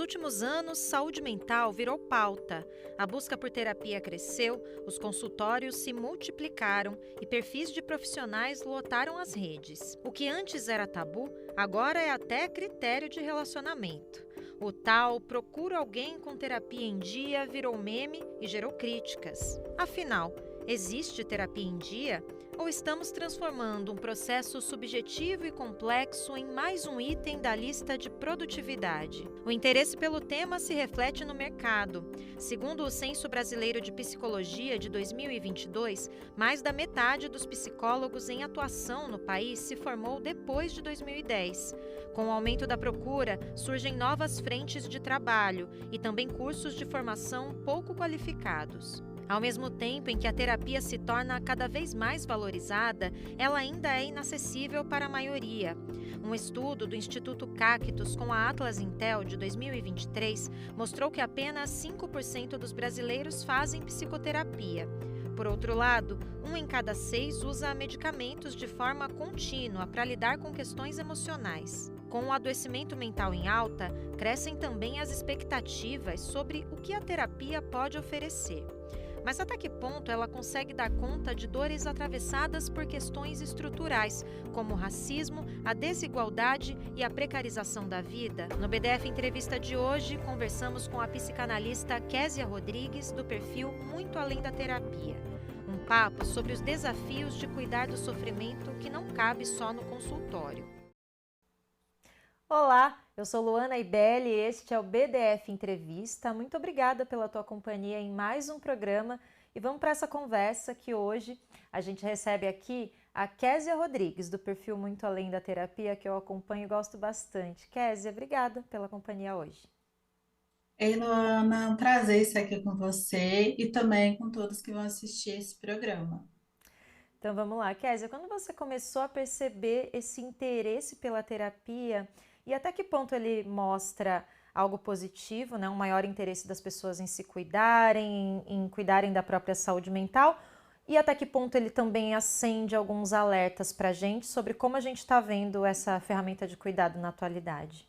últimos anos, saúde mental virou pauta. A busca por terapia cresceu, os consultórios se multiplicaram e perfis de profissionais lotaram as redes. O que antes era tabu, agora é até critério de relacionamento. O tal "procuro alguém com terapia em dia" virou meme e gerou críticas. Afinal, existe terapia em dia? Ou estamos transformando um processo subjetivo e complexo em mais um item da lista de produtividade? O interesse pelo tema se reflete no mercado. Segundo o Censo Brasileiro de Psicologia de 2022, mais da metade dos psicólogos em atuação no país se formou depois de 2010. Com o aumento da procura, surgem novas frentes de trabalho e também cursos de formação pouco qualificados. Ao mesmo tempo em que a terapia se torna cada vez mais valorizada, ela ainda é inacessível para a maioria. Um estudo do Instituto Cactus com a Atlas Intel de 2023 mostrou que apenas 5% dos brasileiros fazem psicoterapia. Por outro lado, 1 em cada 6 usa medicamentos de forma contínua para lidar com questões emocionais. Com o adoecimento mental em alta, crescem também as expectativas sobre o que a terapia pode oferecer. Mas até que ponto ela consegue dar conta de dores atravessadas por questões estruturais, como o racismo, a desigualdade e a precarização da vida? No BDF Entrevista de hoje, conversamos com a psicanalista Késia Rodrigues, do perfil Muito Além da Terapia. Um papo sobre os desafios de cuidar do sofrimento que não cabe só no consultório. Olá, eu sou Luana Ibelli e este é o BDF Entrevista. Muito obrigada pela tua companhia em mais um programa e vamos para essa conversa que hoje a gente recebe aqui a Késia Rodrigues, do perfil Muito Além da Terapia, que eu acompanho e gosto bastante. Késia, obrigada pela companhia hoje. Ei, Luana, um prazer estar aqui com você e também com todos que vão assistir esse programa. Então vamos lá, Késia, quando você começou a perceber esse interesse pela terapia e até que ponto ele mostra algo positivo, né? Um maior interesse das pessoas em se cuidarem, em cuidarem da própria saúde mental, e até que ponto ele também acende alguns alertas para a gente sobre como a gente está vendo essa ferramenta de cuidado na atualidade?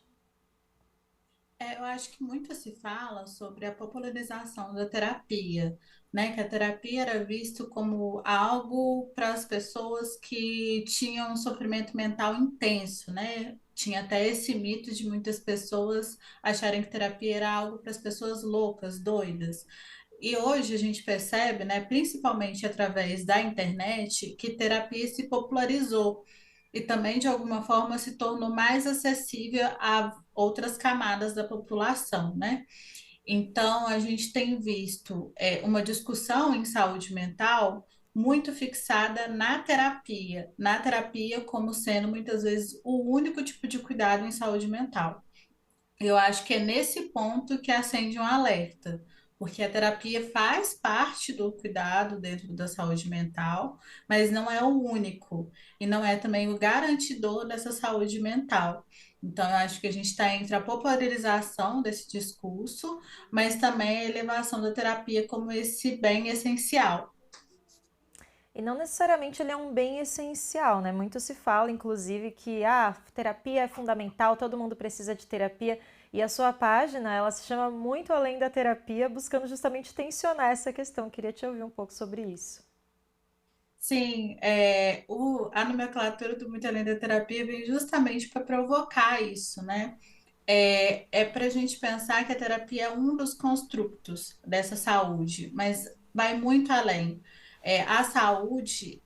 Eu acho que muito se fala sobre a popularização da terapia, né? Que a terapia era visto como algo para as pessoas que tinham um sofrimento mental intenso, né? Tinha até esse mito de muitas pessoas acharem que terapia era algo para as pessoas loucas, doidas. E hoje a gente percebe, né, principalmente através da internet, que terapia se popularizou e também, de alguma forma, se tornou mais acessível a outras camadas da população, né? Então, a gente tem visto uma discussão em saúde mental muito fixada na terapia como sendo muitas vezes o único tipo de cuidado em saúde mental. Eu acho que é nesse ponto que acende um alerta, porque a terapia faz parte do cuidado dentro da saúde mental, mas não é o único, e não é também o garantidor dessa saúde mental. Então, eu acho que a gente está entre a popularização desse discurso, mas também a elevação da terapia como esse bem essencial. E não necessariamente ele é um bem essencial, né? Muito se fala, inclusive, que terapia é fundamental, todo mundo precisa de terapia. E a sua página, ela se chama Muito Além da Terapia, buscando justamente tensionar essa questão. Queria te ouvir um pouco sobre isso. Sim, a nomenclatura do Muito Além da Terapia vem justamente para provocar isso, né? É para a gente pensar que a terapia é um dos construtos dessa saúde, mas vai muito além. A saúde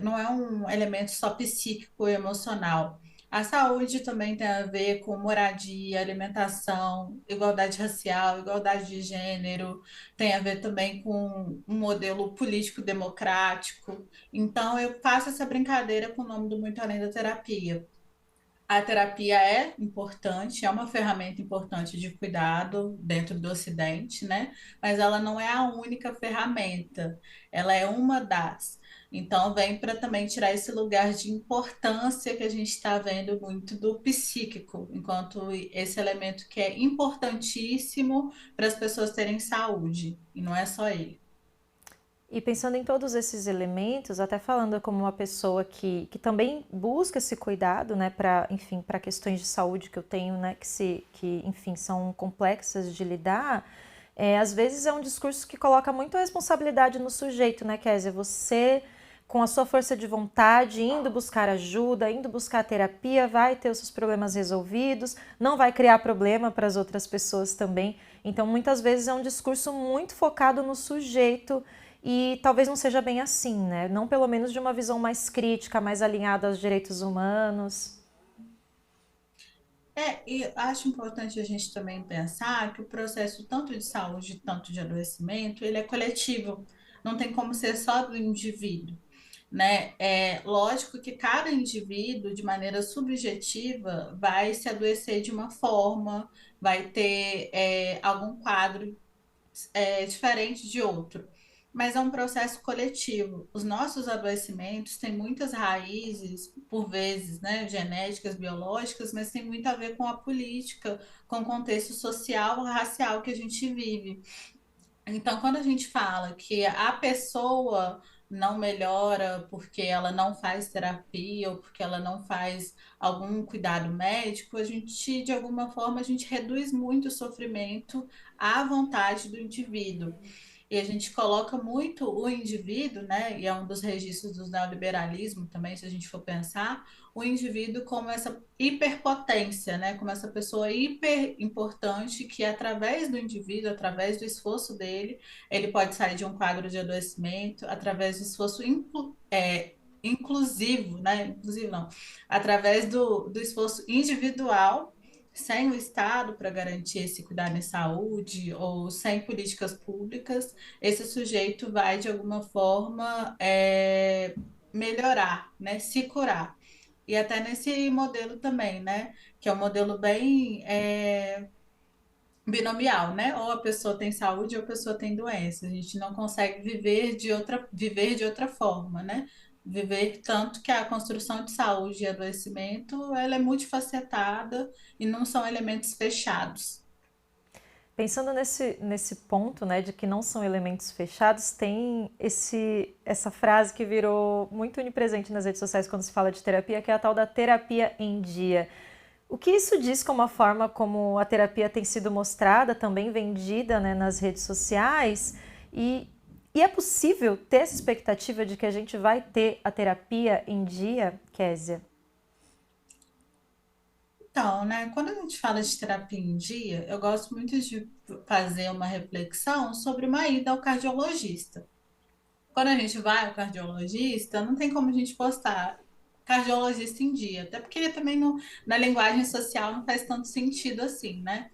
não é um elemento só psíquico e emocional. A saúde também tem a ver com moradia, alimentação, igualdade racial, igualdade de gênero, tem a ver também com um modelo político democrático. Então, eu faço essa brincadeira com o nome do Muito Além da Terapia. A terapia é importante, é uma ferramenta importante de cuidado dentro do Ocidente, né? Mas ela não é a única ferramenta, ela é uma das. Então, vem para também tirar esse lugar de importância que a gente está vendo muito do psíquico, enquanto esse elemento que é importantíssimo para as pessoas terem saúde, e não é só ele. E pensando em todos esses elementos, até falando como uma pessoa que também busca esse cuidado, né, para, enfim, para questões de saúde que eu tenho, né, enfim, são complexas de lidar, às vezes é um discurso que coloca muito a responsabilidade no sujeito, né, Kézia? Você, com a sua força de vontade, indo buscar ajuda, indo buscar terapia, vai ter os seus problemas resolvidos, não vai criar problema para as outras pessoas também. Então, muitas vezes é um discurso muito focado no sujeito e talvez não seja bem assim, né? Não pelo menos de uma visão mais crítica, mais alinhada aos direitos humanos. E acho importante a gente também pensar que o processo tanto de saúde, tanto de adoecimento, ele é coletivo. Não tem como ser só do indivíduo, né? É lógico que cada indivíduo, de maneira subjetiva, vai se adoecer de uma forma, vai ter algum quadro diferente de outro. Mas é um processo coletivo. Os nossos adoecimentos têm muitas raízes, por vezes, né, genéticas, biológicas, mas tem muito a ver com a política, com o contexto social, racial que a gente vive. Então, quando a gente fala que a pessoa não melhora porque ela não faz terapia ou porque ela não faz algum cuidado médico, a gente, de alguma forma, a gente reduz muito o sofrimento à vontade do indivíduo. E a gente coloca muito o indivíduo, né? E é um dos registros do neoliberalismo também, se a gente for pensar, o indivíduo como essa hiperpotência, né? Como essa pessoa hiper importante que através do indivíduo, através do esforço dele, ele pode sair de um quadro de adoecimento, através do esforço inclusivo, né? Inclusive não, através do esforço individual sem o Estado para garantir esse cuidado em saúde ou sem políticas públicas, esse sujeito vai, de alguma forma, melhorar, né? Se curar. E até nesse modelo também, né? Que é um modelo bem binomial, né? Ou a pessoa tem saúde ou a pessoa tem doença. A gente não consegue viver de outra forma, né? Viver tanto que a construção de saúde e adoecimento, ela é multifacetada e não são elementos fechados. Pensando nesse ponto, né, de que não são elementos fechados, tem essa frase que virou muito onipresente nas redes sociais quando se fala de terapia, que é a tal da terapia em dia. O que isso diz como a forma como a terapia tem sido mostrada, também vendida, né, nas redes sociais? E, e é possível ter essa expectativa de que a gente vai ter a terapia em dia, Késia? Então, né, quando a gente fala de terapia em dia, eu gosto muito de fazer uma reflexão sobre uma ida ao cardiologista. Quando a gente vai ao cardiologista, não tem como a gente postar cardiologista em dia, até porque também na linguagem social não faz tanto sentido assim, né?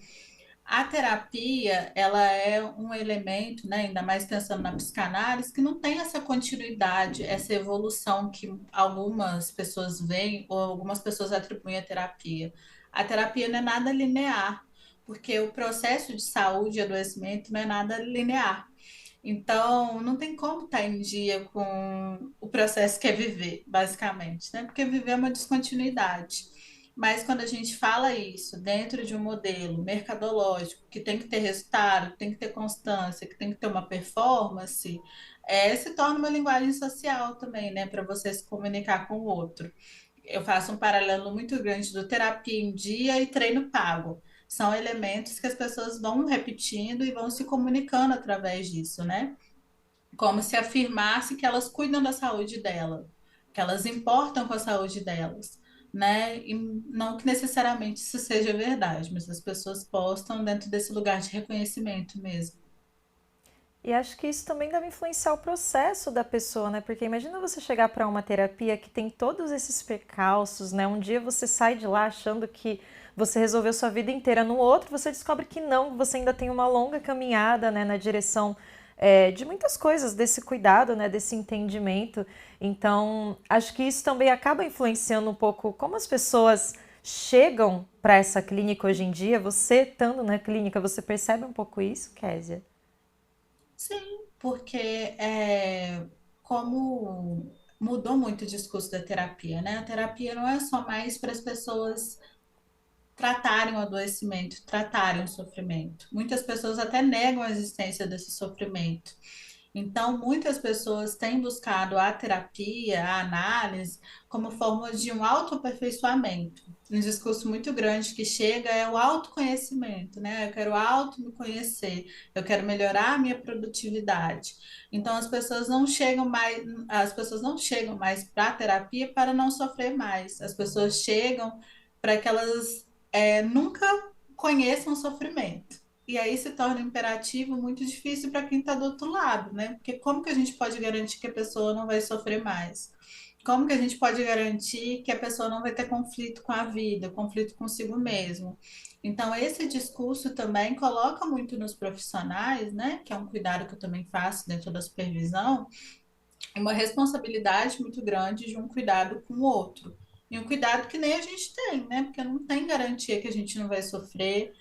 A terapia, ela é um elemento, né, ainda mais pensando na psicanálise, que não tem essa continuidade, essa evolução que algumas pessoas veem ou algumas pessoas atribuem à terapia. A terapia não é nada linear, porque o processo de saúde e adoecimento não é nada linear. Então, não tem como estar em dia com o processo que é viver, basicamente, né? Porque viver é uma descontinuidade. Mas quando a gente fala isso dentro de um modelo mercadológico, que tem que ter resultado, que tem que ter constância, que tem que ter uma performance, se torna uma linguagem social também, né? Para você se comunicar com o outro. Eu faço um paralelo muito grande do terapia em dia e treino pago. São elementos que as pessoas vão repetindo e vão se comunicando através disso, né? Como se afirmasse que elas cuidam da saúde dela, que elas importam com a saúde delas, né? E não que necessariamente isso seja verdade, mas as pessoas postam dentro desse lugar de reconhecimento mesmo. E acho que isso também deve influenciar o processo da pessoa, né? Porque imagina você chegar para uma terapia que tem todos esses percalços, né? Um dia você sai de lá achando que você resolveu sua vida inteira, no outro você descobre que não, você ainda tem uma longa caminhada, né, na direção de muitas coisas, desse cuidado, né, desse entendimento. Então, acho que isso também acaba influenciando um pouco como as pessoas chegam para essa clínica hoje em dia. Você estando na clínica, você percebe um pouco isso, Késia? Sim, porque como mudou muito o discurso da terapia, né? A terapia não é só mais para as pessoas tratarem o adoecimento, tratarem o sofrimento. Muitas pessoas até negam a existência desse sofrimento. Então, muitas pessoas têm buscado a terapia, a análise, como forma de um autoaperfeiçoamento. Um discurso muito grande que chega é o autoconhecimento, né? Eu quero auto me conhecer, eu quero melhorar a minha produtividade. Então, as pessoas não chegam mais para a terapia para não sofrer mais. As pessoas chegam para que elas nunca conheçam o sofrimento. E aí se torna um imperativo muito difícil para quem está do outro lado, né? Porque como que a gente pode garantir que a pessoa não vai sofrer mais? Como que a gente pode garantir que a pessoa não vai ter conflito com a vida, conflito consigo mesmo? Então, esse discurso também coloca muito nos profissionais, né? Que é um cuidado que eu também faço dentro da supervisão, uma responsabilidade muito grande de um cuidado com o outro. E um cuidado que nem a gente tem, né? Porque não tem garantia que a gente não vai sofrer,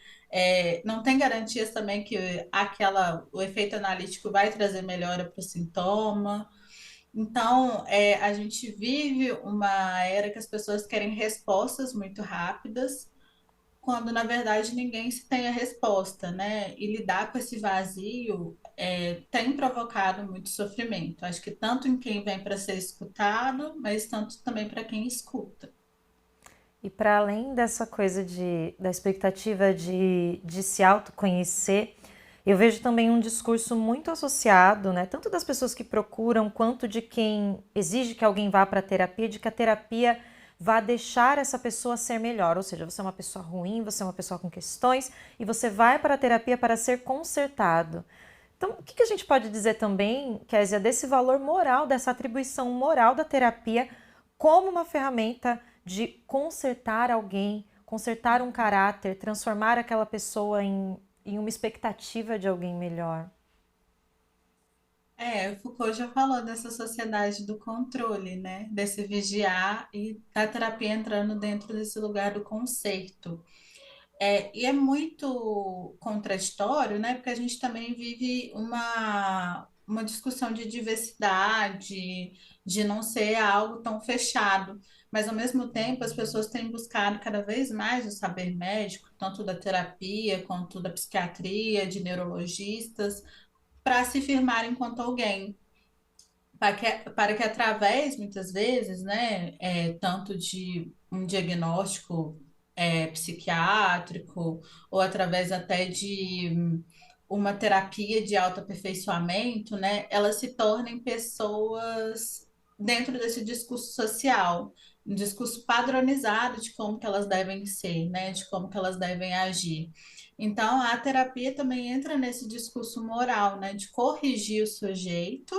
não tem garantias também que o efeito analítico vai trazer melhora para o sintoma. Então, a gente vive uma era que as pessoas querem respostas muito rápidas, quando na verdade ninguém se tem a resposta, né? E lidar com esse vazio tem provocado muito sofrimento. Acho que tanto em quem vem para ser escutado, mas tanto também para quem escuta. E para além dessa coisa da expectativa de se autoconhecer, eu vejo também um discurso muito associado, né, tanto das pessoas que procuram, quanto de quem exige que alguém vá para a terapia, de que a terapia vá deixar essa pessoa ser melhor. Ou seja, você é uma pessoa ruim, você é uma pessoa com questões, e você vai para a terapia para ser consertado. Então, o que a gente pode dizer também, Kézia, desse valor moral, dessa atribuição moral da terapia como uma ferramenta de consertar alguém, consertar um caráter, transformar aquela pessoa em uma expectativa de alguém melhor? O Foucault já falou dessa sociedade do controle, né? Desse vigiar e da terapia entrando dentro desse lugar do conserto. E é muito contraditório, né? Porque a gente também vive uma discussão de diversidade, de não ser algo tão fechado. Mas, ao mesmo tempo, as pessoas têm buscado cada vez mais o saber médico, tanto da terapia quanto da psiquiatria, de neurologistas, para se firmar enquanto alguém para que através, muitas vezes, né, tanto de um diagnóstico psiquiátrico, ou através até de uma terapia de autoaperfeiçoamento, né, elas se tornem pessoas dentro desse discurso social, um discurso padronizado de como que elas devem ser, né, de como que elas devem agir. Então, a terapia também entra nesse discurso moral, né, de corrigir o sujeito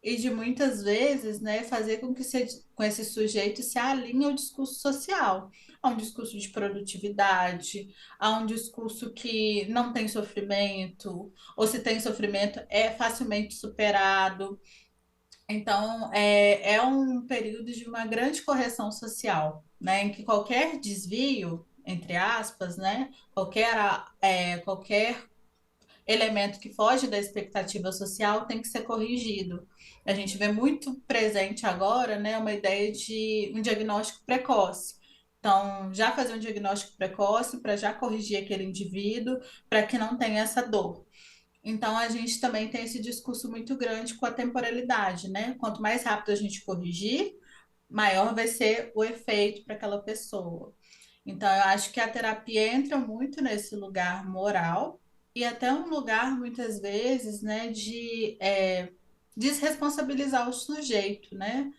e de muitas vezes, né, fazer com esse sujeito se alinhe ao discurso social, a um discurso de produtividade, a um discurso que não tem sofrimento, ou se tem sofrimento é facilmente superado. Então, é um período de uma grande correção social, né, em que qualquer desvio, entre aspas, né, qualquer elemento que foge da expectativa social tem que ser corrigido. A gente vê muito presente agora, né, uma ideia de um diagnóstico precoce. Então, já fazer um diagnóstico precoce para já corrigir aquele indivíduo, para que não tenha essa dor. Então, a gente também tem esse discurso muito grande com a temporalidade, né? Quanto mais rápido a gente corrigir, maior vai ser o efeito para aquela pessoa. Então, eu acho que a terapia entra muito nesse lugar moral e até um lugar, muitas vezes, né, de desresponsabilizar o sujeito, né?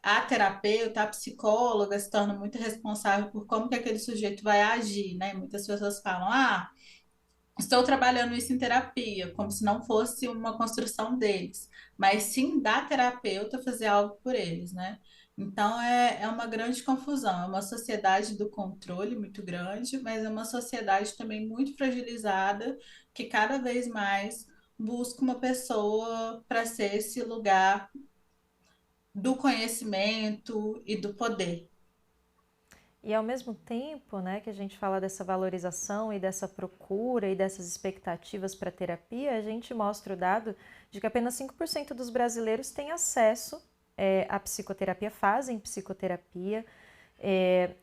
A terapeuta, a psicóloga se torna muito responsável por como que aquele sujeito vai agir, né? Muitas pessoas falam, estou trabalhando isso em terapia, como se não fosse uma construção deles, mas sim da terapeuta fazer algo por eles, né? Então é uma grande confusão, é uma sociedade do controle muito grande, mas é uma sociedade também muito fragilizada, que cada vez mais busca uma pessoa para ser esse lugar do conhecimento e do poder. E ao mesmo tempo, né, que a gente fala dessa valorização e dessa procura e dessas expectativas para terapia, a gente mostra o dado de que apenas 5% dos brasileiros têm acesso à psicoterapia, fazem psicoterapia.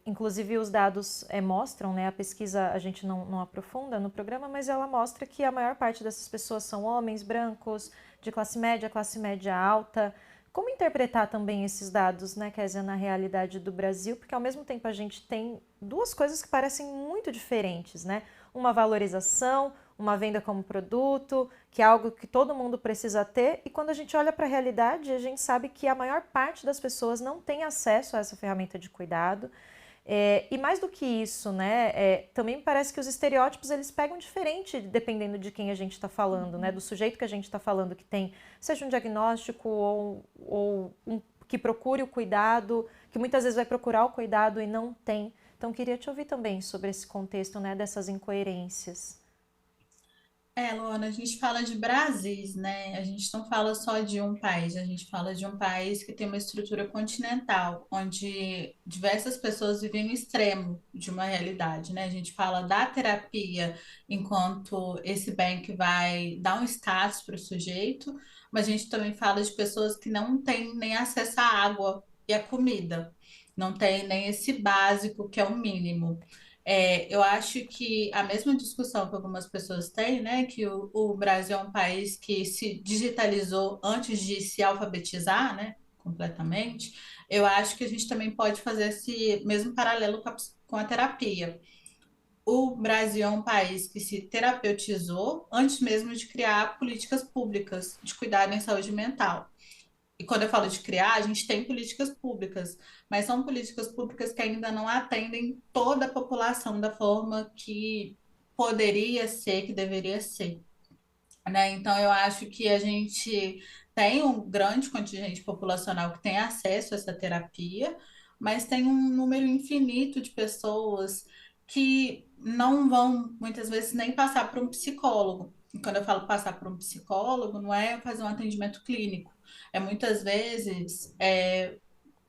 Inclusive, os dados mostram, né, a pesquisa a gente não aprofunda no programa, mas ela mostra que a maior parte dessas pessoas são homens brancos, de classe média alta. Como interpretar também esses dados, né, Kézia, na realidade do Brasil? Porque ao mesmo tempo a gente tem duas coisas que parecem muito diferentes, né? Uma valorização, uma venda como produto, que é algo que todo mundo precisa ter, e quando a gente olha para a realidade, a gente sabe que a maior parte das pessoas não tem acesso a essa ferramenta de cuidado. E mais do que isso, né, também me parece que os estereótipos eles pegam diferente dependendo de quem a gente está falando, né, do sujeito que a gente está falando que tem, seja um diagnóstico ou que procure o cuidado, que muitas vezes vai procurar o cuidado e não tem. Então, queria te ouvir também sobre esse contexto, né, dessas incoerências. Luana, a gente fala de Brasis, né? A gente não fala só de um país, a gente fala de um país que tem uma estrutura continental, onde diversas pessoas vivem no extremo de uma realidade, né? A gente fala da terapia enquanto esse bem que vai dar um status para o sujeito, mas a gente também fala de pessoas que não têm nem acesso à água e à comida, não tem nem esse básico que é o mínimo. Eu acho que a mesma discussão que algumas pessoas têm, né, que o Brasil é um país que se digitalizou antes de se alfabetizar, né, completamente, eu acho que a gente também pode fazer esse mesmo paralelo com a terapia. O Brasil é um país que se terapeutizou antes mesmo de criar políticas públicas de cuidado em saúde mental. E quando eu falo de criar, a gente tem políticas públicas, mas são políticas públicas que ainda não atendem toda a população da forma que poderia ser, que deveria ser, né? Então, eu acho que a gente tem um grande contingente populacional que tem acesso a essa terapia, mas tem um número infinito de pessoas que não vão, muitas vezes, nem passar por um psicólogo. E quando eu falo passar por um psicólogo, não é fazer um atendimento clínico, é muitas vezes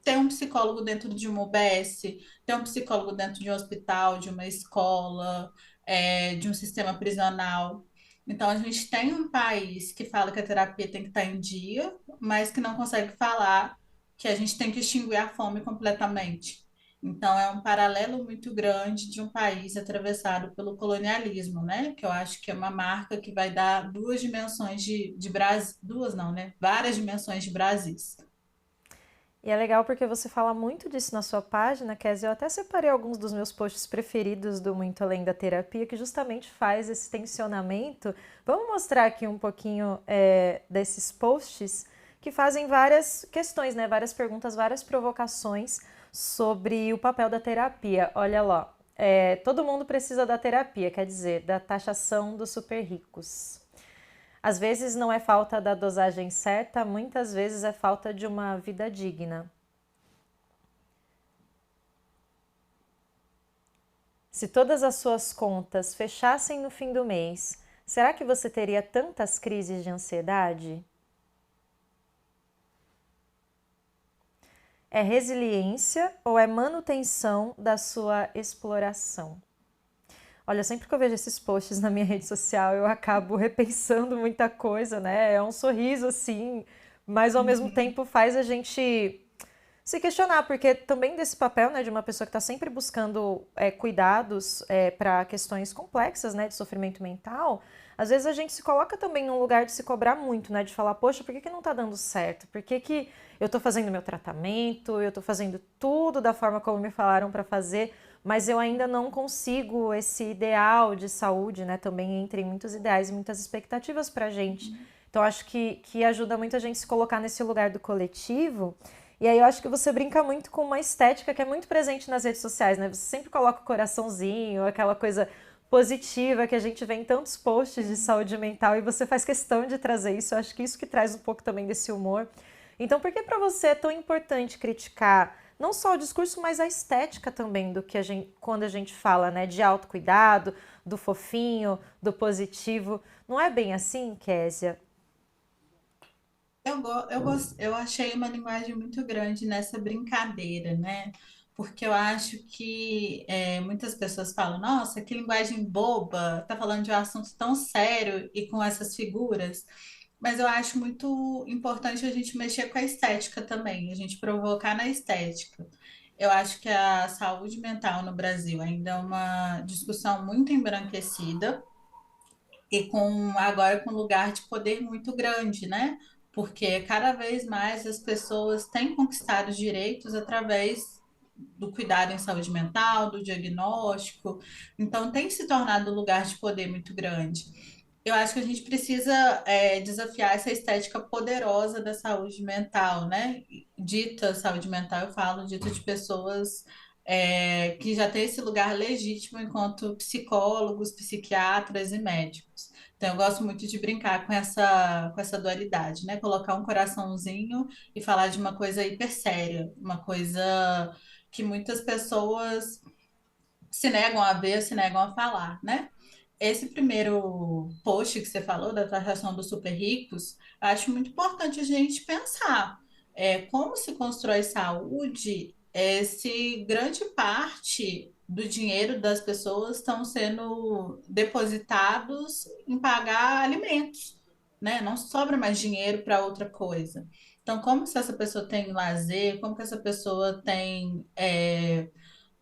ter um psicólogo dentro de uma UBS, ter um psicólogo dentro de um hospital, de uma escola, de um sistema prisional. Então, a gente tem um país que fala que a terapia tem que estar em dia, mas que não consegue falar que a gente tem que extinguir a fome completamente. Então, é um paralelo muito grande de um país atravessado pelo colonialismo, né? Que eu acho que é uma marca que vai dar duas dimensões de Brasil, duas não, né? Várias dimensões de Brasis. E é legal porque você fala muito disso na sua página, Kézia. Eu até separei alguns dos meus posts preferidos do Muito Além da Terapia, que justamente faz esse tensionamento. Vamos mostrar aqui um pouquinho desses posts que fazem várias questões, né? Várias perguntas, várias provocações sobre o papel da terapia. Olha lá, todo mundo precisa da terapia, quer dizer, da taxação dos super ricos. Às vezes não é falta da dosagem certa, muitas vezes é falta de uma vida digna. Se todas as suas contas fechassem no fim do mês, será que você teria tantas crises de ansiedade? É resiliência ou é manutenção da sua exploração? Olha, sempre que eu vejo esses posts na minha rede social, eu acabo repensando muita coisa, né? É um sorriso assim, mas ao mesmo Uhum. tempo faz a gente se questionar, porque também desse papel, né, de uma pessoa que está sempre buscando cuidados para questões complexas, né, de sofrimento mental, às vezes a gente se coloca também num lugar de se cobrar muito, né, de falar, poxa, por que que não está dando certo? Por que que eu estou fazendo meu tratamento, eu estou fazendo tudo da forma como me falaram para fazer, mas eu ainda não consigo esse ideal de saúde, né, também entre muitos ideais e muitas expectativas para a gente. Então, acho que ajuda muito a gente se colocar nesse lugar do coletivo. E aí eu acho que você brinca muito com uma estética que é muito presente nas redes sociais, né? Você sempre coloca o coraçãozinho, aquela coisa positiva que a gente vê em tantos posts de saúde mental e você faz questão de trazer isso. Eu acho que isso que traz um pouco também desse humor. Então, por que para você é tão importante criticar não só o discurso, mas a estética também do que a gente, quando a gente fala, né, de autocuidado, do fofinho, do positivo? Não é bem assim, Késia? Eu achei uma linguagem muito grande nessa brincadeira, né? Porque eu acho que muitas pessoas falam, nossa, que linguagem boba, tá falando de um assunto tão sério e com essas figuras. Mas eu acho muito importante a gente mexer com a estética também, a gente provocar na estética. Eu acho que a saúde mental no Brasil ainda é uma discussão muito embranquecida e com agora com lugar de poder muito grande, né? Porque cada vez mais as pessoas têm conquistado direitos através do cuidado em saúde mental, do diagnóstico, então tem se tornado um lugar de poder muito grande. Eu acho que a gente precisa desafiar essa estética poderosa da saúde mental, né? Dita saúde mental, eu falo, dita de pessoas que já têm esse lugar legítimo enquanto psicólogos, psiquiatras e médicos. Então, eu gosto muito de brincar com essa dualidade, né? Colocar um coraçãozinho e falar de uma coisa hiper séria, uma coisa que muitas pessoas se negam a ver, se negam a falar, né? Esse primeiro post que você falou da taxação dos super ricos, eu acho muito importante a gente pensar como se constrói saúde se grande parte do dinheiro das pessoas estão sendo depositados em pagar alimentos, né? Não sobra mais dinheiro para outra coisa. Então, como se essa pessoa tem lazer, como que essa pessoa tem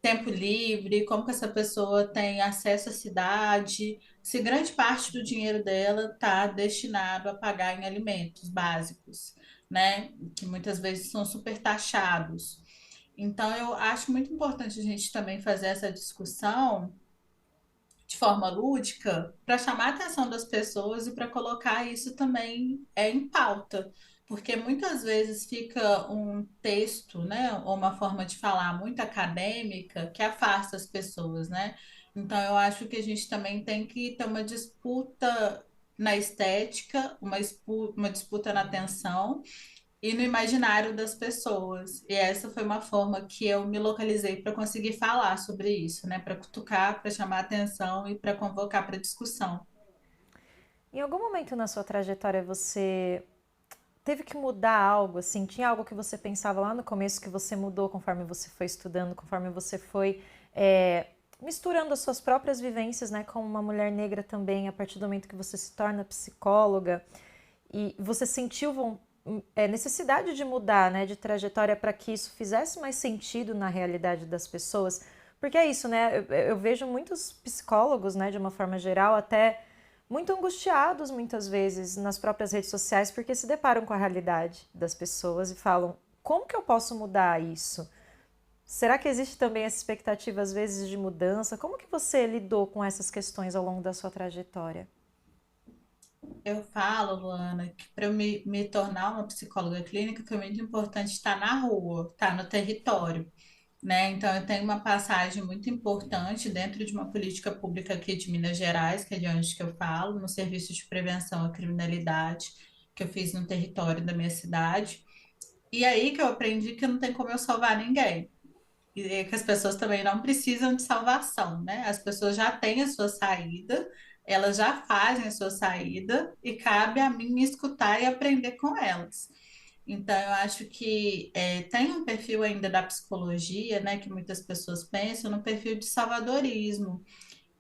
tempo livre, como que essa pessoa tem acesso à cidade, se grande parte do dinheiro dela está destinado a pagar em alimentos básicos, né? Que muitas vezes são super taxados. Então, eu acho muito importante a gente também fazer essa discussão de forma lúdica para chamar a atenção das pessoas e para colocar isso também em pauta. Porque muitas vezes fica um texto, né, ou uma forma de falar muito acadêmica que afasta as pessoas, né? Então eu acho que a gente também tem que ter uma disputa na estética, uma disputa na atenção e no imaginário das pessoas. E essa foi uma forma que eu me localizei para conseguir falar sobre isso, né? Para cutucar, para chamar atenção e para convocar para discussão. Em algum momento na sua trajetória você teve que mudar algo, assim? Tinha algo que você pensava lá no começo que você mudou conforme você foi estudando, conforme você foi misturando as suas próprias vivências, né, como uma mulher negra também, a partir do momento que você se torna psicóloga e você sentiu necessidade de mudar, né, de trajetória para que isso fizesse mais sentido na realidade das pessoas? Porque é isso, né? Eu vejo muitos psicólogos, né, de uma forma geral, até muito angustiados muitas vezes nas próprias redes sociais porque se deparam com a realidade das pessoas e falam: como que eu posso mudar isso? Será que existe também essa expectativa às vezes de mudança? Como que você lidou com essas questões ao longo da sua trajetória? Eu falo, Luana, que para eu me tornar uma psicóloga clínica foi muito importante estar na rua, estar no território, né? Então, eu tenho uma passagem muito importante dentro de uma política pública aqui de Minas Gerais, que é de onde que eu falo, no Serviço de Prevenção à Criminalidade, que eu fiz no território da minha cidade. E aí que eu aprendi que não tem como eu salvar ninguém. E que as pessoas também não precisam de salvação, né? As pessoas já têm a sua saída, elas já fazem a sua saída e cabe a mim escutar e aprender com elas. Então, eu acho que tem um perfil ainda da psicologia, né, que muitas pessoas pensam no perfil de salvadorismo.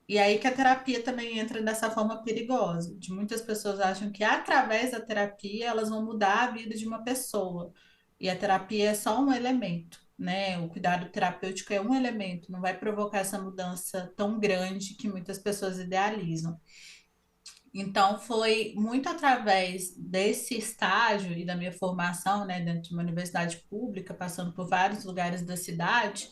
E aí que a terapia também entra dessa forma perigosa, de muitas pessoas acham que através da terapia elas vão mudar a vida de uma pessoa. E a terapia é só um elemento, né? O cuidado terapêutico é um elemento, não vai provocar essa mudança tão grande que muitas pessoas idealizam. Então, foi muito através desse estágio e da minha formação, né, dentro de uma universidade pública, passando por vários lugares da cidade,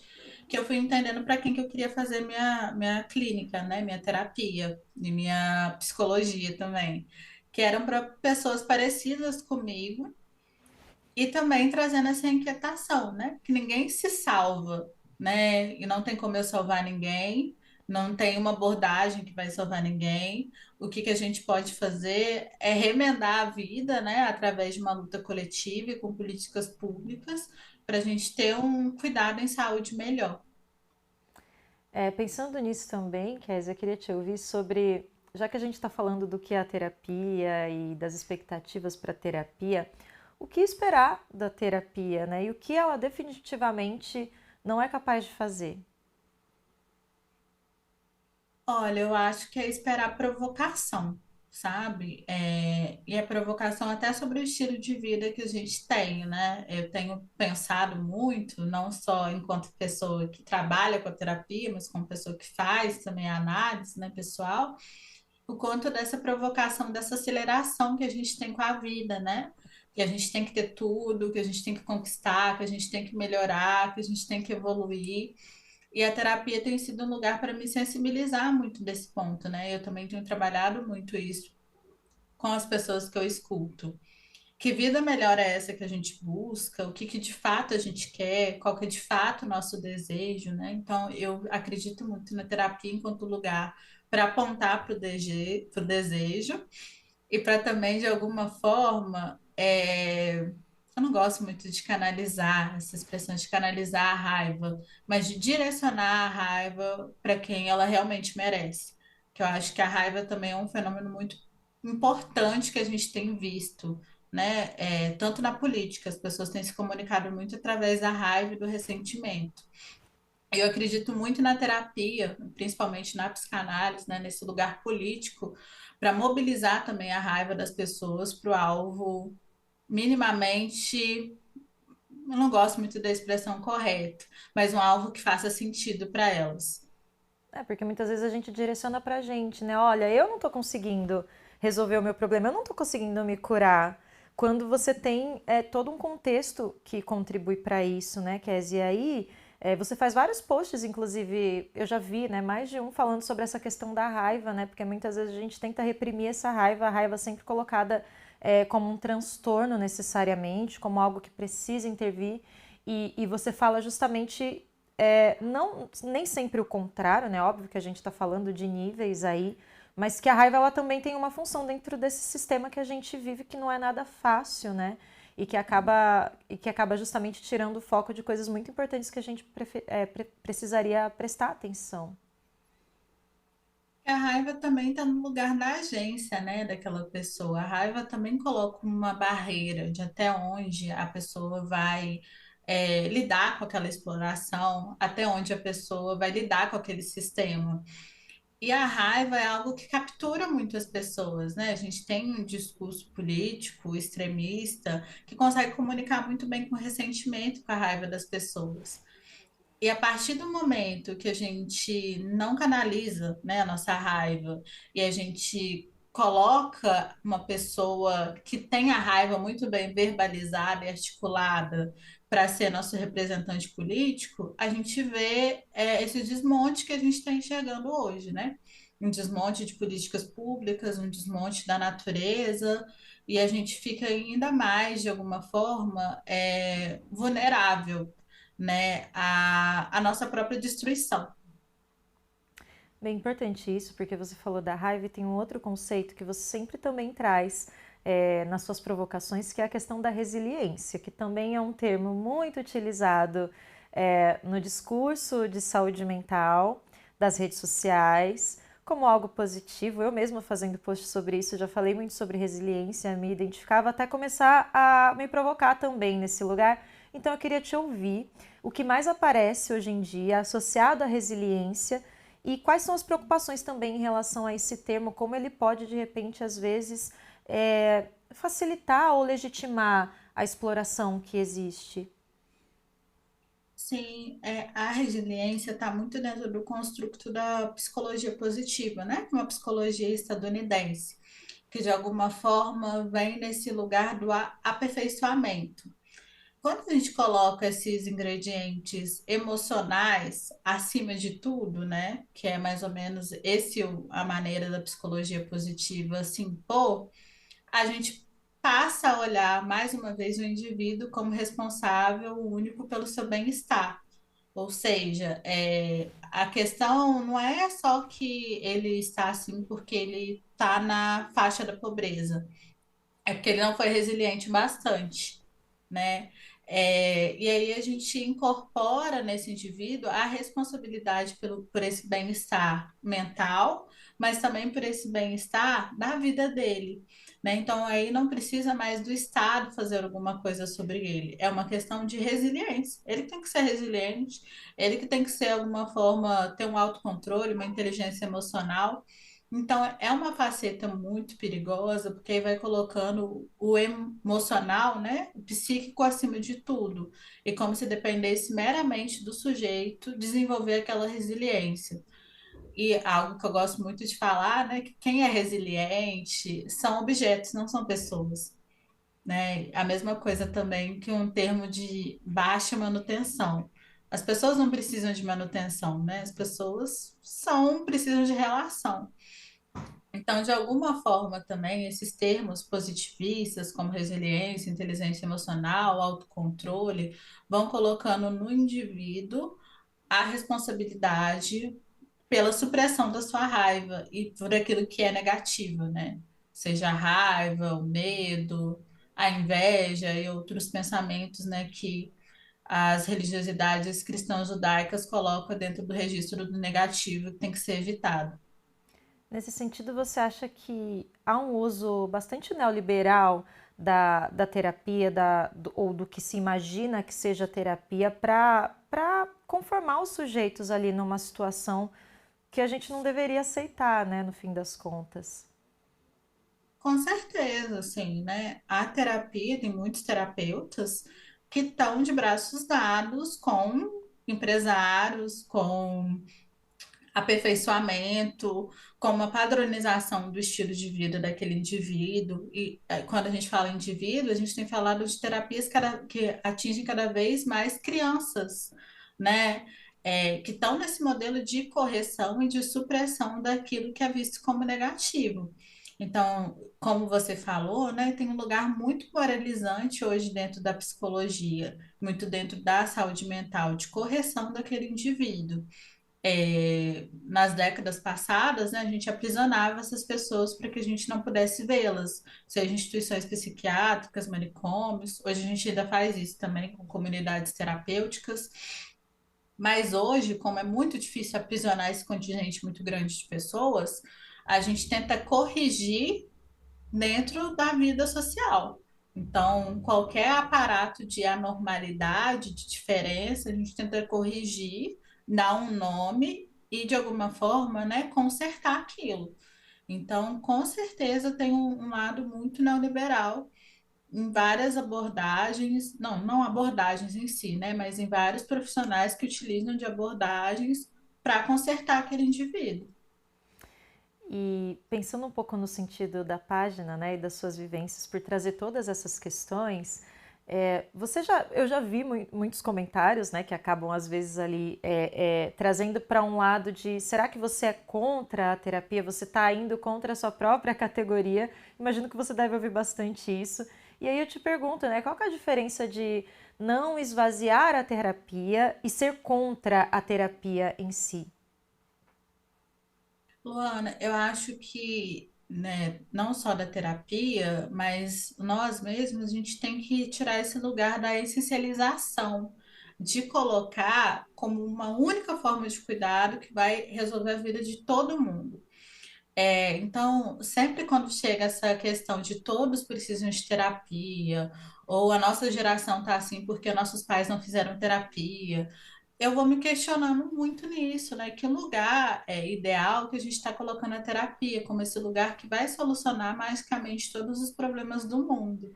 que eu fui entendendo para quem que eu queria fazer minha clínica, né, minha terapia e minha psicologia também, que eram para pessoas parecidas comigo e também trazendo essa inquietação, né, que ninguém se salva, né, e não tem como eu salvar ninguém, não tem uma abordagem que vai salvar ninguém. O que que a gente pode fazer é remendar a vida, né, através de uma luta coletiva e com políticas públicas, para a gente ter um cuidado em saúde melhor. Pensando nisso também, Kézia, eu queria te ouvir sobre, já que a gente está falando do que é a terapia e das expectativas para a terapia, o que esperar da terapia, né? E o que ela definitivamente não é capaz de fazer. Olha, eu acho que é esperar provocação. sabe? E a provocação até sobre o estilo de vida que a gente tem, né? Eu tenho pensado muito, não só enquanto pessoa que trabalha com a terapia, mas como pessoa que faz também a análise, né, pessoal, o quanto dessa provocação, dessa aceleração que a gente tem com a vida, né? Que a gente tem que ter tudo, que a gente tem que conquistar, que a gente tem que melhorar, que a gente tem que evoluir. E a terapia tem sido um lugar para me sensibilizar muito desse ponto, né? Eu também tenho trabalhado muito isso com as pessoas que eu escuto. Que vida melhor é essa que a gente busca? O que que de fato a gente quer? Qual que é de fato o nosso desejo, né? Então, eu acredito muito na terapia enquanto lugar para apontar para o desejo e para também, de alguma forma, eu não gosto muito de canalizar, essa expressão de canalizar a raiva, mas de direcionar a raiva para quem ela realmente merece. Que eu acho que a raiva também é um fenômeno muito importante que a gente tem visto, né? Tanto na política, as pessoas têm se comunicado muito através da raiva e do ressentimento. Eu acredito muito na terapia, principalmente na psicanálise, né, nesse lugar político, para mobilizar também a raiva das pessoas para o alvo minimamente, eu não gosto muito da expressão correta, mas um alvo que faça sentido para elas. É, porque muitas vezes a gente direciona pra gente, né? Olha, eu não tô conseguindo resolver o meu problema, eu não tô conseguindo me curar. Quando você tem todo um contexto que contribui para isso, né, Kézia? E aí você faz vários posts, inclusive eu já vi, né, mais de um falando sobre essa questão da raiva, né? Porque muitas vezes a gente tenta reprimir essa raiva, a raiva sempre colocada como um transtorno necessariamente, como algo que precisa intervir. E você fala justamente não, nem sempre o contrário, né? Óbvio que a gente está falando de níveis aí, mas que a raiva ela também tem uma função dentro desse sistema que a gente vive que não é nada fácil, né? E que acaba justamente tirando o foco de coisas muito importantes que a gente precisaria prestar atenção. A raiva também está no lugar da agência, né, daquela pessoa. A raiva também coloca uma barreira de até onde a pessoa vai lidar com aquela exploração, até onde a pessoa vai lidar com aquele sistema. E a raiva é algo que captura muito as pessoas, né? A gente tem um discurso político extremista que consegue comunicar muito bem com o ressentimento, com a raiva das pessoas. E a partir do momento que a gente não canaliza, né, a nossa raiva e a gente coloca uma pessoa que tem a raiva muito bem verbalizada e articulada para ser nosso representante político, a gente vê esse desmonte que a gente está enxergando hoje, né? Um desmonte de políticas públicas, um desmonte da natureza, e a gente fica ainda mais, de alguma forma, vulnerável, né, a nossa própria destruição. Bem importante isso, porque você falou da raiva e tem um outro conceito que você sempre também traz nas suas provocações, que é a questão da resiliência, que também é um termo muito utilizado no discurso de saúde mental das redes sociais, como algo positivo. Eu mesma fazendo post sobre isso, já falei muito sobre resiliência, me identificava até começar a me provocar também nesse lugar. Então eu queria te ouvir o que mais aparece hoje em dia associado à resiliência e quais são as preocupações também em relação a esse termo, como ele pode, de repente, às vezes, facilitar ou legitimar a exploração que existe? Sim, a resiliência está muito dentro do construto da psicologia positiva, né? Uma psicologia estadunidense, que de alguma forma vem nesse lugar do aperfeiçoamento. Quando a gente coloca esses ingredientes emocionais acima de tudo, né? Que é mais ou menos a maneira da psicologia positiva se impor, a gente passa a olhar mais uma vez o indivíduo como responsável único pelo seu bem-estar. Ou seja, a questão não é só que ele está assim porque ele está na faixa da pobreza, é porque ele não foi resiliente bastante, né? E aí a gente incorpora nesse indivíduo a responsabilidade por esse bem-estar mental, mas também por esse bem-estar da vida dele, né? Então aí não precisa mais do Estado fazer alguma coisa sobre ele. É uma questão de resiliência. Ele tem que ser resiliente, ele que tem que ser alguma forma ter um autocontrole, uma inteligência emocional. Então, é uma faceta muito perigosa, porque aí vai colocando o emocional, né, o psíquico acima de tudo. E como se dependesse meramente do sujeito desenvolver aquela resiliência. E algo que eu gosto muito de falar, né, que quem é resiliente são objetos, não são pessoas, né? A mesma coisa também que um termo de baixa manutenção. As pessoas não precisam de manutenção, né? As pessoas precisam de relação. Então, de alguma forma também, esses termos positivistas, como resiliência, inteligência emocional, autocontrole, vão colocando no indivíduo a responsabilidade pela supressão da sua raiva e por aquilo que é negativo, né? Seja a raiva, o medo, a inveja e outros pensamentos, né, que as religiosidades cristãs judaicas colocam dentro do registro do negativo que tem que ser evitado. Nesse sentido, você acha que há um uso bastante neoliberal da terapia, ou do que se imagina que seja terapia, para conformar os sujeitos ali numa situação que a gente não deveria aceitar, né, no fim das contas? Com certeza, assim, né? A terapia, tem muitos terapeutas que estão de braços dados com empresários, com aperfeiçoamento, com uma padronização do estilo de vida daquele indivíduo. E quando a gente fala em indivíduo, a gente tem falado de terapias que atingem cada vez mais crianças, né? Que estão nesse modelo de correção e de supressão daquilo que é visto como negativo. Então, como você falou, né, tem um lugar muito moralizante hoje dentro da psicologia, muito dentro da saúde mental, de correção daquele indivíduo. Nas décadas passadas, né, a gente aprisionava essas pessoas para que a gente não pudesse vê-las, seja em instituições psiquiátricas, manicômios. Hoje a gente ainda faz isso também com comunidades terapêuticas, mas hoje, como é muito difícil aprisionar esse contingente muito grande de pessoas, a gente tenta corrigir dentro da vida social. Então, qualquer aparato de anormalidade, de diferença, a gente tenta corrigir, dar um nome e, de alguma forma, né, consertar aquilo. Então, com certeza, tem um lado muito neoliberal em várias abordagens, não abordagens em si, né, mas em vários profissionais que utilizam de abordagens para consertar aquele indivíduo. E pensando um pouco no sentido da página, né, e das suas vivências por trazer todas essas questões, eu já vi muitos comentários, né, que acabam às vezes ali trazendo para um lado de será que você é contra a terapia? Você está indo contra a sua própria categoria? Imagino que você deve ouvir bastante isso. E aí eu te pergunto, né, qual que é a diferença de não esvaziar a terapia e ser contra a terapia em si? Luana, eu acho que, né, não só da terapia, mas nós mesmos, a gente tem que tirar esse lugar da essencialização, de colocar como uma única forma de cuidado que vai resolver a vida de todo mundo. Então, sempre quando chega essa questão de todos precisam de terapia, ou a nossa geração está assim porque nossos pais não fizeram terapia, eu vou me questionando muito nisso, né? Que lugar é ideal que a gente está colocando a terapia, como esse lugar que vai solucionar magicamente todos os problemas do mundo.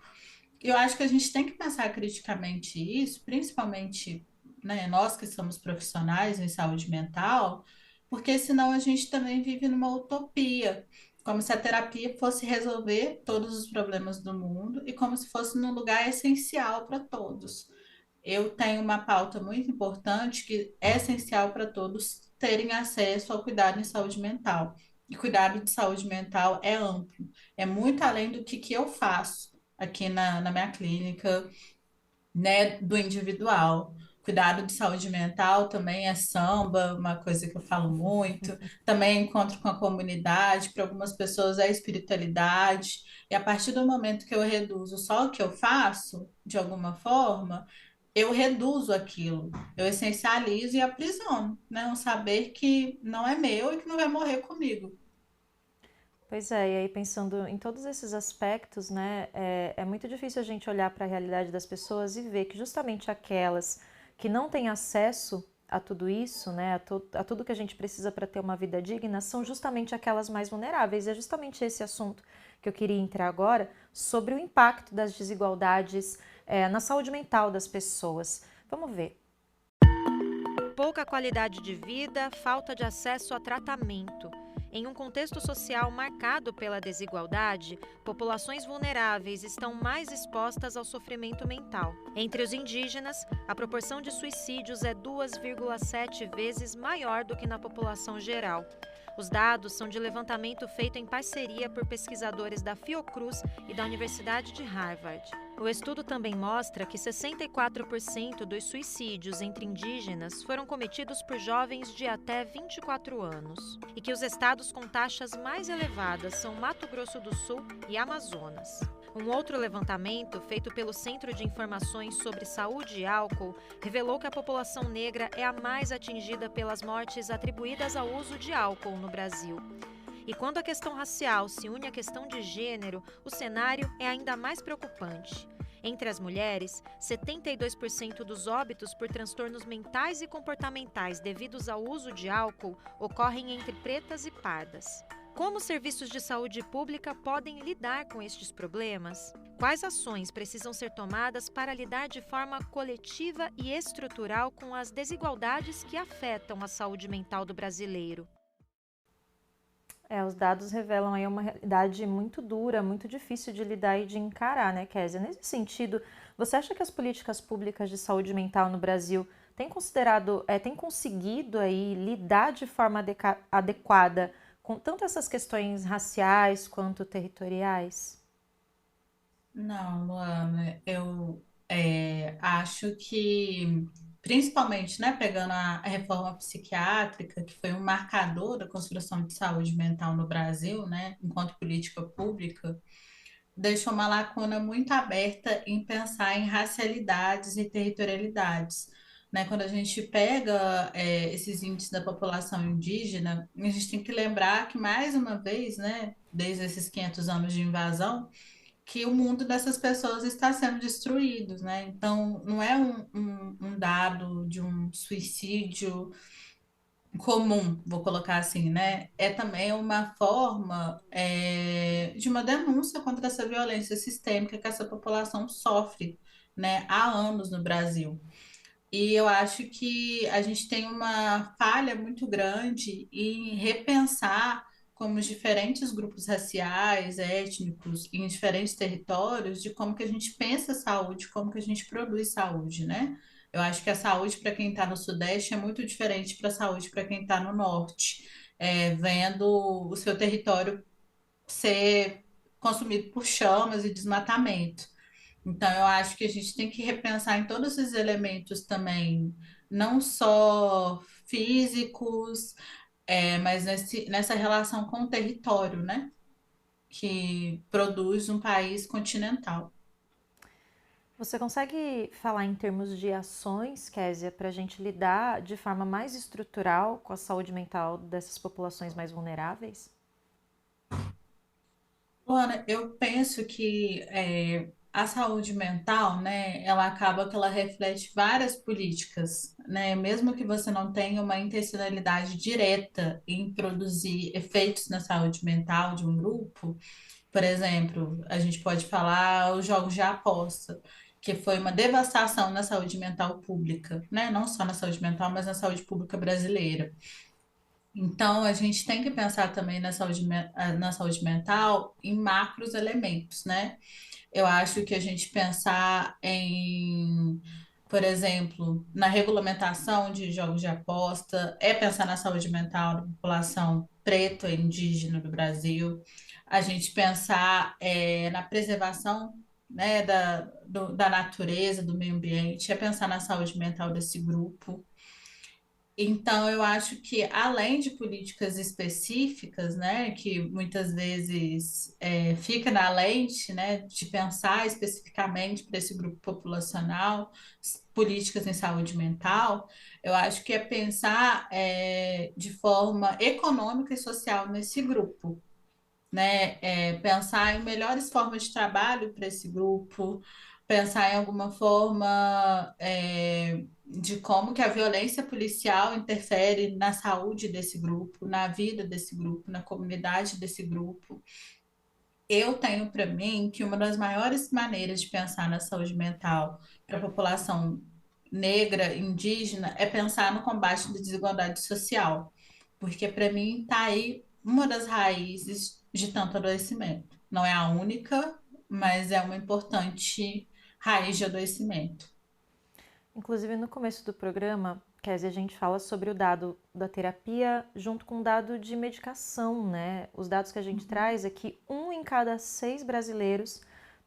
Eu acho que a gente tem que pensar criticamente isso, principalmente, né, nós que somos profissionais em saúde mental, porque senão a gente também vive numa utopia, como se a terapia fosse resolver todos os problemas do mundo e como se fosse num lugar essencial para todos. Eu tenho uma pauta muito importante que é essencial para todos terem acesso ao cuidado em saúde mental. E cuidado de saúde mental é amplo, é muito além do que eu faço aqui na minha clínica, né, do individual. Cuidado de saúde mental também é samba, uma coisa que eu falo muito. Também encontro com a comunidade, para algumas pessoas é espiritualidade. E a partir do momento que eu reduzo só o que eu faço, de alguma forma, eu reduzo aquilo, eu essencializo e aprisiono, né? Um saber que não é meu e que não vai morrer comigo. Pois é, e aí pensando em todos esses aspectos, né, é muito difícil a gente olhar para a realidade das pessoas e ver que justamente aquelas que não têm acesso a tudo isso, né, a tudo que a gente precisa para ter uma vida digna, são justamente aquelas mais vulneráveis. E é justamente esse assunto que eu queria entrar agora, sobre o impacto das desigualdades na saúde mental das pessoas. Vamos ver. Pouca qualidade de vida, falta de acesso a tratamento. Em um contexto social marcado pela desigualdade, populações vulneráveis estão mais expostas ao sofrimento mental. Entre os indígenas, a proporção de suicídios é 2,7 vezes maior do que na população geral. Os dados são de levantamento feito em parceria por pesquisadores da Fiocruz e da Universidade de Harvard. O estudo também mostra que 64% dos suicídios entre indígenas foram cometidos por jovens de até 24 anos e que os estados com taxas mais elevadas são Mato Grosso do Sul e Amazonas. Um outro levantamento, feito pelo Centro de Informações sobre Saúde e Álcool, revelou que a população negra é a mais atingida pelas mortes atribuídas ao uso de álcool no Brasil. E quando a questão racial se une à questão de gênero, o cenário é ainda mais preocupante. Entre as mulheres, 72% dos óbitos por transtornos mentais e comportamentais devidos ao uso de álcool ocorrem entre pretas e pardas. Como os serviços de saúde pública podem lidar com estes problemas? Quais ações precisam ser tomadas para lidar de forma coletiva e estrutural com as desigualdades que afetam a saúde mental do brasileiro? Os dados revelam aí uma realidade muito dura, muito difícil de lidar e de encarar, né, Kézia? Nesse sentido, você acha que as políticas públicas de saúde mental no Brasil têm conseguido aí lidar de forma adequada com tanto essas questões raciais quanto territoriais? Não, Luana, eu acho que, principalmente, né, pegando a reforma psiquiátrica, que foi um marcador da construção de saúde mental no Brasil, né, enquanto política pública, deixou uma lacuna muito aberta em pensar em racialidades e territorialidades. Né, quando a gente pega esses índices da população indígena, a gente tem que lembrar que, mais uma vez, né, desde esses 500 anos de invasão, que o mundo dessas pessoas está sendo destruído, né? Então, não é um dado de um suicídio comum, vou colocar assim, né? É também uma forma de uma denúncia contra essa violência sistêmica que essa população sofre, né, há anos no Brasil. E eu acho que a gente tem uma falha muito grande em repensar como os diferentes grupos raciais, étnicos, em diferentes territórios, de como que a gente pensa saúde, como que a gente produz saúde, né? Eu acho que a saúde para quem está no Sudeste é muito diferente para a saúde para quem está no Norte, vendo o seu território ser consumido por chamas e desmatamento. Então, eu acho que a gente tem que repensar em todos esses elementos também, não só físicos, mas nessa relação com o território, né? Que produz um país continental. Você consegue falar em termos de ações, Késia, para a gente lidar de forma mais estrutural com a saúde mental dessas populações mais vulneráveis? Luana, eu penso que a saúde mental, né, ela acaba que ela reflete várias políticas, né, mesmo que você não tenha uma intencionalidade direta em produzir efeitos na saúde mental de um grupo. Por exemplo, a gente pode falar os jogos de aposta, que foi uma devastação na saúde mental pública, né? Não só na saúde mental, mas na saúde pública brasileira. Então, a gente tem que pensar também na saúde mental em macros elementos, né? Eu acho que a gente pensar em, por exemplo, na regulamentação de jogos de aposta, é pensar na saúde mental da população preta e indígena do Brasil, a gente pensar na preservação, né, da natureza, do meio ambiente, é pensar na saúde mental desse grupo. Então, eu acho que além de políticas específicas, né, que muitas vezes fica na lente, né, de pensar especificamente para esse grupo populacional, políticas em saúde mental, eu acho que é pensar de forma econômica e social nesse grupo. né? Pensar em melhores formas de trabalho para esse grupo, pensar em alguma forma de como que a violência policial interfere na saúde desse grupo, na vida desse grupo, na comunidade desse grupo. Eu tenho para mim que uma das maiores maneiras de pensar na saúde mental para a população negra, indígena, é pensar no combate da desigualdade social, porque para mim está aí uma das raízes de tanto adoecimento. Não é a única, mas é uma importante raiz de adoecimento. Inclusive, no começo do programa, Kézia, a gente fala sobre o dado da terapia junto com o dado de medicação, né? Os dados que a gente traz é que 1 em cada 6 brasileiros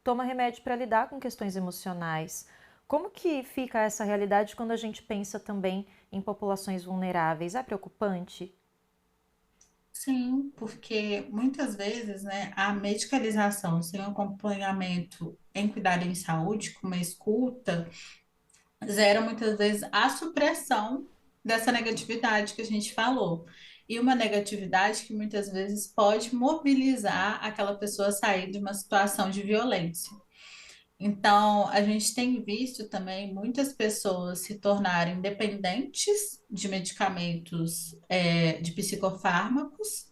toma remédio para lidar com questões emocionais. Como que fica essa realidade quando a gente pensa também em populações vulneráveis? É preocupante? Sim, porque muitas vezes, né, a medicalização sem acompanhamento em cuidado em saúde, com uma escuta, gera muitas vezes a supressão dessa negatividade que a gente falou. E uma negatividade que muitas vezes pode mobilizar aquela pessoa a sair de uma situação de violência. Então, a gente tem visto também muitas pessoas se tornarem dependentes de medicamentos, de psicofármacos,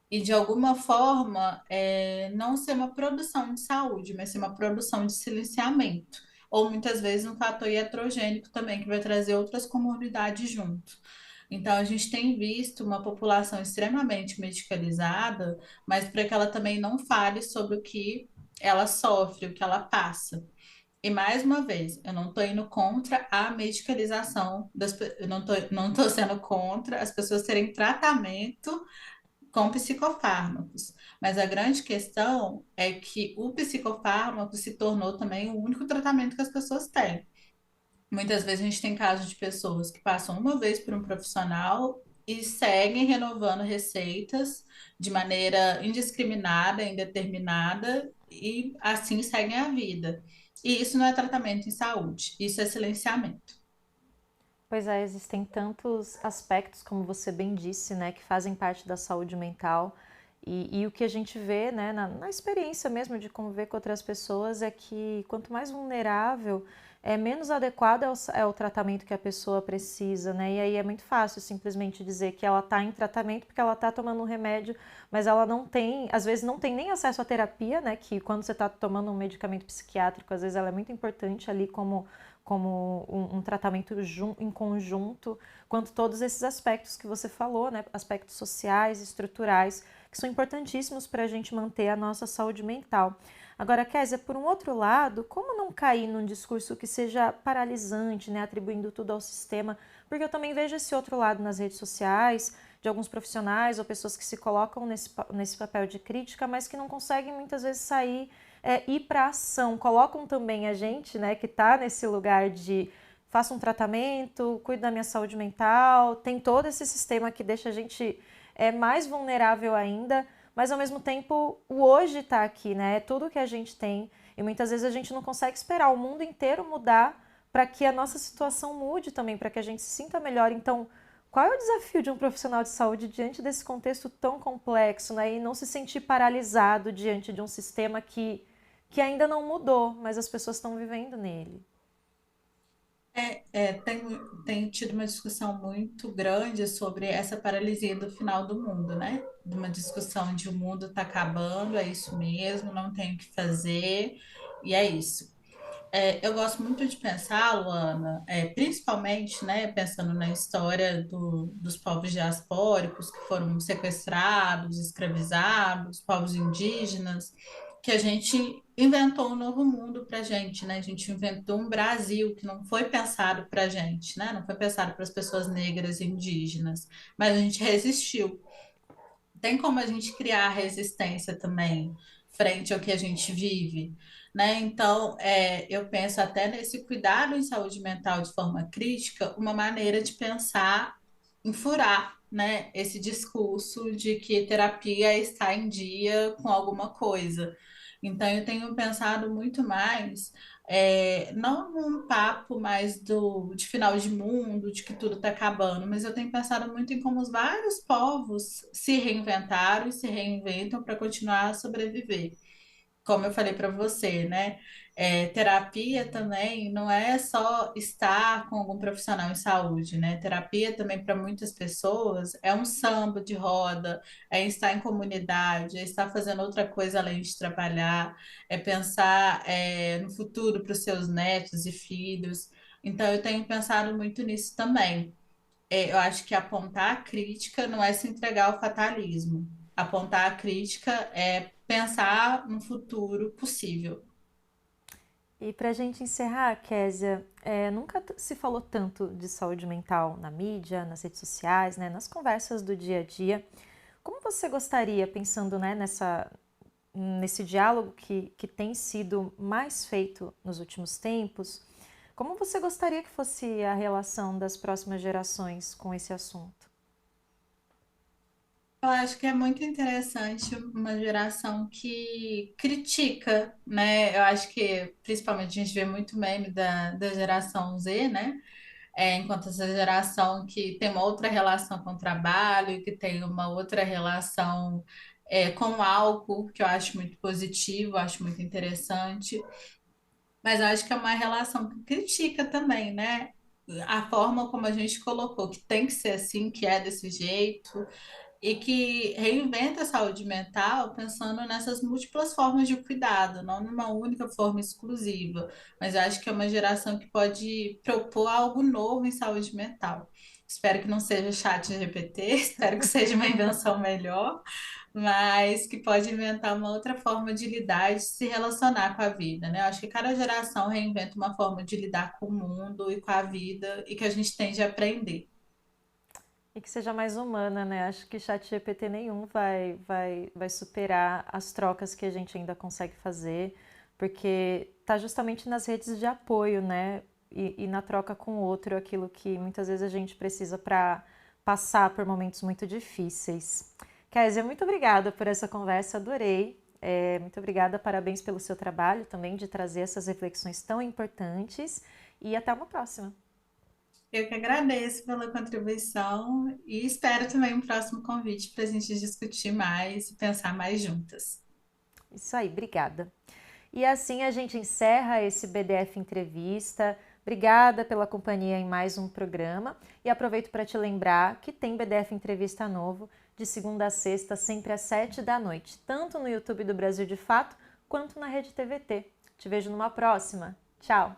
e de alguma forma não ser uma produção de saúde, mas ser uma produção de silenciamento. Ou muitas vezes um fator iatrogênico também, que vai trazer outras comorbidades junto. Então, a gente tem visto uma população extremamente medicalizada, mas para que ela também não fale sobre o que ela sofre, o que ela passa. E mais uma vez, eu não estou indo contra a medicalização eu não tô sendo contra as pessoas terem tratamento com psicofármacos. Mas a grande questão é que o psicofármaco se tornou também o único tratamento que as pessoas têm. Muitas vezes a gente tem casos de pessoas que passam uma vez por um profissional e seguem renovando receitas de maneira indiscriminada, indeterminada, e assim seguem a vida. E isso não é tratamento em saúde, isso é silenciamento. Pois é, existem tantos aspectos, como você bem disse, né, que fazem parte da saúde mental. E o que a gente vê, né, na experiência mesmo de conviver com outras pessoas é que quanto mais vulnerável, menos adequado é o tratamento que a pessoa precisa, né? E aí é muito fácil simplesmente dizer que ela está em tratamento porque ela está tomando um remédio, mas ela não tem, às vezes não tem nem acesso à terapia, né? Que quando você está tomando um medicamento psiquiátrico, às vezes ela é muito importante ali como um tratamento em conjunto, quanto todos esses aspectos que você falou, né? Aspectos sociais, estruturais, que são importantíssimos para a gente manter a nossa saúde mental. Agora, Kézia, por um outro lado, como não cair num discurso que seja paralisante, né, atribuindo tudo ao sistema? Porque eu também vejo esse outro lado nas redes sociais, de alguns profissionais ou pessoas que se colocam nesse papel de crítica, mas que não conseguem muitas vezes sair, ir para ação. Colocam também a gente, né, que está nesse lugar de faço um tratamento, cuido da minha saúde mental, tem todo esse sistema que deixa a gente mais vulnerável ainda, mas ao mesmo tempo o hoje está aqui, né? É tudo que a gente tem e muitas vezes a gente não consegue esperar o mundo inteiro mudar para que a nossa situação mude também, para que a gente se sinta melhor. Então, qual é o desafio de um profissional de saúde diante desse contexto tão complexo, né? E não se sentir paralisado diante de um sistema que ainda não mudou, mas as pessoas estão vivendo nele. Tem tido uma discussão muito grande sobre essa paralisia do final do mundo, né? De uma discussão de o mundo está acabando, é isso mesmo, não tem o que fazer, e é isso. Eu gosto muito de pensar, Luana, principalmente, né, pensando na história dos povos diaspóricos que foram sequestrados, escravizados, povos indígenas, que a gente inventou um novo mundo para a gente, né? A gente inventou um Brasil que não foi pensado para a gente, né? Não foi pensado para as pessoas negras e indígenas, mas a gente resistiu. Tem como a gente criar resistência também frente ao que a gente vive, né? Então, eu penso até nesse cuidado em saúde mental de forma crítica, uma maneira de pensar em furar, né, esse discurso de que terapia está em dia com alguma coisa. Então, eu tenho pensado muito mais Não um papo mais de final de mundo, de que tudo está acabando, mas eu tenho pensado muito em como os vários povos se reinventaram e se reinventam para continuar a sobreviver. Como eu falei para você, né? Terapia também não é só estar com algum profissional em saúde, né? Terapia também para muitas pessoas é um samba de roda, é estar em comunidade, é estar fazendo outra coisa além de trabalhar, é pensar no futuro para os seus netos e filhos. Então, eu tenho pensado muito nisso também. Eu acho que apontar a crítica não é se entregar ao fatalismo. Apontar a crítica é pensar no futuro possível. E para a gente encerrar, Késia, nunca se falou tanto de saúde mental na mídia, nas redes sociais, né, nas conversas do dia a dia. Como você gostaria, pensando, né, nesse diálogo que tem sido mais feito nos últimos tempos, como você gostaria que fosse a relação das próximas gerações com esse assunto? Eu acho que é muito interessante uma geração que critica, né? Eu acho que principalmente a gente vê muito meme da geração Z, né? Enquanto essa geração que tem uma outra relação com o trabalho, que tem uma outra relação com o álcool, que eu acho muito positivo, acho muito interessante. Mas eu acho que é uma relação que critica também, né? A forma como a gente colocou, que tem que ser assim, que é desse jeito, e que reinventa a saúde mental pensando nessas múltiplas formas de cuidado, não numa única forma exclusiva. Mas eu acho que é uma geração que pode propor algo novo em saúde mental. Espero que não seja chat GPT, espero que seja uma invenção melhor, mas que pode inventar uma outra forma de lidar e de se relacionar com a vida, né? Eu acho que cada geração reinventa uma forma de lidar com o mundo e com a vida e que a gente tende a aprender. E que seja mais humana, né? Acho que chat GPT nenhum vai superar as trocas que a gente ainda consegue fazer, porque tá justamente nas redes de apoio, né? E na troca com o outro, aquilo que muitas vezes a gente precisa para passar por momentos muito difíceis. Kézia, muito obrigada por essa conversa, adorei. Muito obrigada, parabéns pelo seu trabalho também de trazer essas reflexões tão importantes e até uma próxima. Eu que agradeço pela contribuição e espero também um próximo convite para a gente discutir mais e pensar mais juntas. Isso aí, obrigada. E assim a gente encerra esse BDF Entrevista. Obrigada pela companhia em mais um programa e aproveito para te lembrar que tem BDF Entrevista novo de segunda a sexta, sempre às 7 da noite, tanto no YouTube do Brasil de Fato quanto na Rede TVT. Te vejo numa próxima. Tchau!